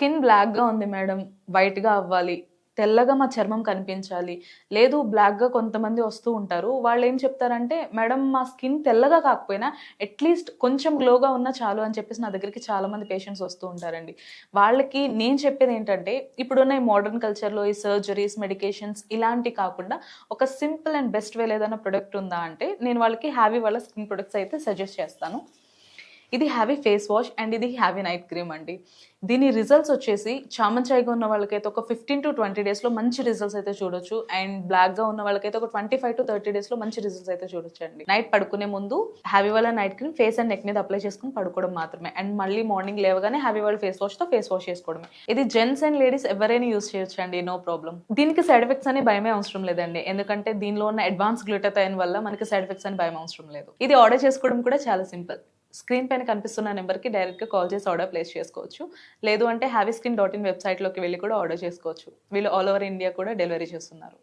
Skin బ్లాక్‌గా ఉంది madam, వైట్‌గా అవ్వాలి, తెల్లగా మా చర్మం కనిపించాలి. లేదు బ్లాక్‌గా కొంతమంది వస్తూ ఉంటారు. వాళ్ళేం చెప్తారంటే, మేడం మా స్కిన్ తెల్లగా కాకపోయినా అట్‌లీస్ట్ కొంచెం గ్లోగా ఉన్నా చాలు అని చెప్పేసి నా దగ్గరికి చాలామంది పేషెంట్స్ వస్తూ ఉంటారండి. వాళ్ళకి నేను చెప్పేదేంటంటే, ఇప్పుడున్న ఈ మోడర్న్ కల్చర్‌లో ఈ సర్జరీస్, మెడికేషన్స్ ఇలాంటివి కాకుండా ఒక సింపుల్ అండ్ బెస్ట్ వేలో ఏదైనా ప్రొడక్ట్ ఉందా అంటే, నేను వాళ్ళకి హ్యావీ వాళ్ళ స్కిన్ ప్రొడక్ట్స్ అయితే సజెస్ట్ చేస్తాను. ఇది హ్యావీ ఫేస్ వాష్ అండ్ ఇది హ్యావీ నైట్ క్రీమ్ అండి. దీని రిజల్ట్స్ వచ్చేసి చామంచాయిగా ఉన్న వాళ్ళకైతే ఒక 15-20 డేస్‌లో మంచి రిజల్ట్స్ అయితే చూడొచ్చు. అండ్ బ్లాక్‌గా ఉన్న వాళ్ళకైతే ఒక 25-30 డేస్‌లో మంచి రిజల్ట్స్ అయితే చూడొచ్చండి. నైట్ పడుకునే ముందు హ్యావీ వాళ్ళ night cream face and neck మీద అప్లై చేసుకొని పడుకోవడం మాత్రమే. అండ్ మళ్ళీ మార్నింగ్ లేవగానే హ్యావీ వాళ్ళ ఫేస్ వాష్‌తో ఫేస్ వాష్ చేసుకోవడమే. ఇది జెంట్స్ అండ్ లేడీస్ ఎవరైనా యూజ్ చేయొచ్చండి. No problem. దీనికి సైడ్ ఎఫెక్ట్స్ అనే భయమే అవసరం లేదండి. ఎందుకంటే దీనిలో ఉన్న అడ్వాన్స్ గ్లూటాథైన్ వల్ల మనకి సైడ్ ఎఫెక్ట్స్ అని భయం అవసరం లేదు. ఇది ఆర్డర్ చేసుకోవడం కూడా చాలా సింపుల్. స్క్రీన్ పైన కనిపిస్తున్న నెంబర్‌కి డైరెక్ట్‌గా కాల్ చేసి ఆర్డర్ ప్లేస్ చేసుకోవచ్చు. లేదు అంటే హ్యావీస్కిన్.in వెబ్‌సైట్‌లోకి వెళ్లి కూడా ఆర్డర్ చేసుకోవచ్చు. వీళ్ళు ఆల్ ఓవర్ ఇండియా కూడా డెలివరీ చేస్తున్నారు.